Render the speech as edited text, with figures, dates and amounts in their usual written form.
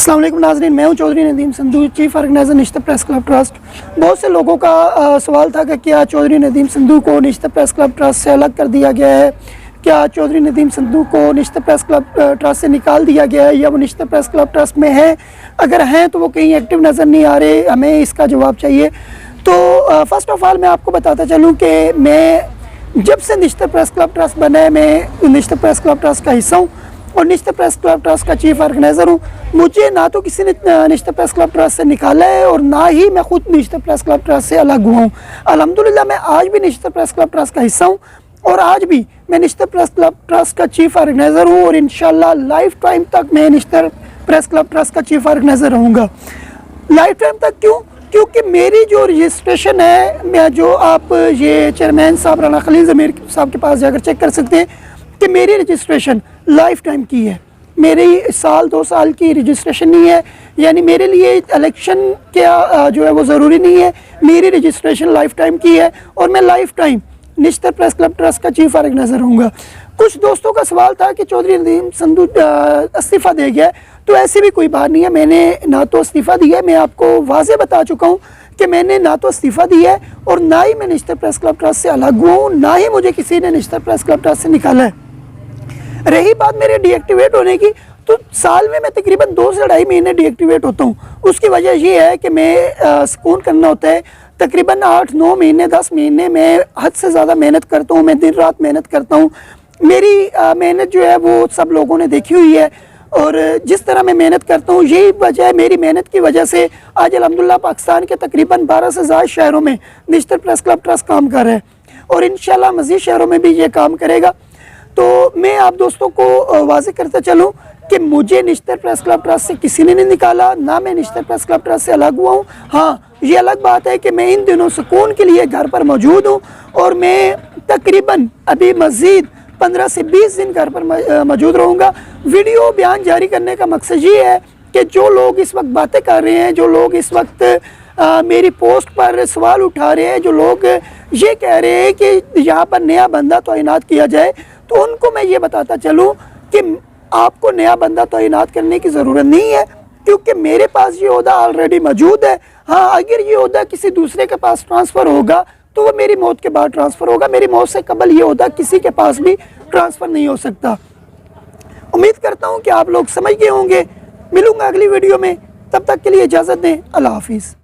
अस्सलाम वालेकुम नाज़रीन, मैं हूं चौधरी नदीम संधू, चीफ ऑर्गेनाइजर निश्चित प्रेस क्लब ट्रस्ट। बहुत से लोगों का सवाल था कि क्या चौधरी नदीम संधू को निश्चित प्रेस क्लब ट्रस्ट से अलग कर दिया गया है, क्या चौधरी नदीम संधू को निश्चित प्रेस क्लब ट्रस्ट से निकाल दिया गया है या वो निश्चित प्रेस क्लब ट्रस्ट में है। अगर हैं तो वो कहीं एक्टिव नज़र नहीं आ रहे, हमें इसका जवाब चाहिए। तो फर्स्ट ऑफ ऑल मैं आपको बताता चलूँ कि मैं जब से निश्चित प्रेस क्लब ट्रस्ट बना है, मैं निश्चित प्रेस क्लब ट्रस्ट का हिस्सा हूँ और निश्चित प्रेस क्लब ट्रस्ट का चीफ ऑर्गेनाइज़र हूँ। मुझे ना तो किसी ने निश्चित प्रेस क्लब ट्रस्ट से निकाला है और ना ही मैं खुद निश्चित प्रेस क्लब ट्रस्ट से अलग हुआ हूँ। अल्हम्दुलिल्लाह मैं आज भी निश्चित प्रेस क्लब ट्रस्ट का हिस्सा हूँ और आज भी मैं निश्चित प्रेस क्लब ट्रस्ट का चीफ ऑर्गेनाइज़र हूँ और इंशाल्लाह लाइफ टाइम तक मैं निश्चित प्रेस क्लब ट्रस्ट का चीफ ऑर्गेनाइज़र रहूँगा। लाइफ टाइम तक क्यों? क्योंकि मेरी जो रजिस्ट्रेशन है, मैं जो आप ये चेयरमैन साहब राना खलील ज़मीर साहब के पास जाकर चेक कर सकते हैं कि मेरी रजिस्ट्रेशन लाइफ टाइम की है। मेरी साल 2 साल की रजिस्ट्रेशन नहीं है, यानी मेरे लिए इलेक्शन क्या जो है वो ज़रूरी नहीं है। मेरी रजिस्ट्रेशन लाइफ टाइम की है और मैं लाइफ टाइम निश्चित प्रेस क्लब ट्रस्ट का चीफ ऑर्गेनाइज़र रहूँगा। कुछ दोस्तों का सवाल था कि चौधरी नदीम संधू इस्तीफ़ा दे गया, तो ऐसी भी कोई बात नहीं है। मैंने ना तो इस्तीफ़ा दिया है, मैं आपको वाज़े बता चुका हूँ कि मैंने ना तो इस्तीफ़ा दिया है और ना ही मैं निश्चित प्रेस क्लब ट्रस्ट से अलग हुआ हूँ, ना ही मुझे किसी ने निश्चित प्रेस क्लब ट्रस्ट से निकाला है। रही बात मेरे डीएक्टिवेट होने की, तो साल में मैं तकरीबन 2 से 2.5 महीने डीएक्टिवेट होता हूँ। उसकी वजह ये है कि मैं सुकून करना होता है। तकरीबन 8-9 महीने 10 महीने मैं हद से ज़्यादा मेहनत करता हूँ, मैं दिन रात मेहनत करता हूँ। मेरी मेहनत जो है वो सब लोगों ने देखी हुई है और जिस तरह मैं मेहनत करता हूँ, यही वजह है, मेरी मेहनत की वजह से आज अल्हम्दुलिल्लाह पाकिस्तान के तकरीबन 12 से ज़्यादा शहरों में निश्चित प्रेस क्लब ट्रस्ट काम कर रहा है और इंशाल्लाह मज़ीद शहरों में भी ये काम करेगा। तो मैं आप दोस्तों को वाज़ेह करते चलूँ कि मुझे निश्चित प्रेस क्लब ट्रस्ट से किसी ने नहीं निकाला, ना मैं निश्चित प्रेस क्लब ट्रस्ट से अलग हुआ हूँ। हाँ, ये अलग बात है कि मैं इन दिनों सुकून के लिए घर पर मौजूद हूँ और मैं तकरीबन अभी मज़ीद 15 से 20 दिन घर पर मौजूद रहूँगा। वीडियो बयान जारी करने का मकसद ये है कि जो लोग इस वक्त बातें कर रहे हैं, जो लोग इस वक्त मेरी पोस्ट पर सवाल उठा रहे हैं, जो लोग ये कह रहे हैं कि यहाँ पर नया बंदा तैनात किया जाए, तो उनको मैं ये बताता चलूँ कि आपको नया बंदा तैनात करने की ज़रूरत नहीं है, क्योंकि मेरे पास ये ओहदा ऑलरेडी मौजूद है। हाँ, अगर ये ओहदा किसी दूसरे के पास ट्रांसफ़र होगा तो वो मेरी मौत के बाद ट्रांसफ़र होगा। मेरी मौत से कबल ये ओहदा किसी के पास भी ट्रांसफ़र नहीं हो सकता। उम्मीद करता हूँ कि आप लोग समझ गए होंगे। मिलूँगा अगली वीडियो में, तब तक के लिए इजाज़त दें। अल्लाह हाफिज़।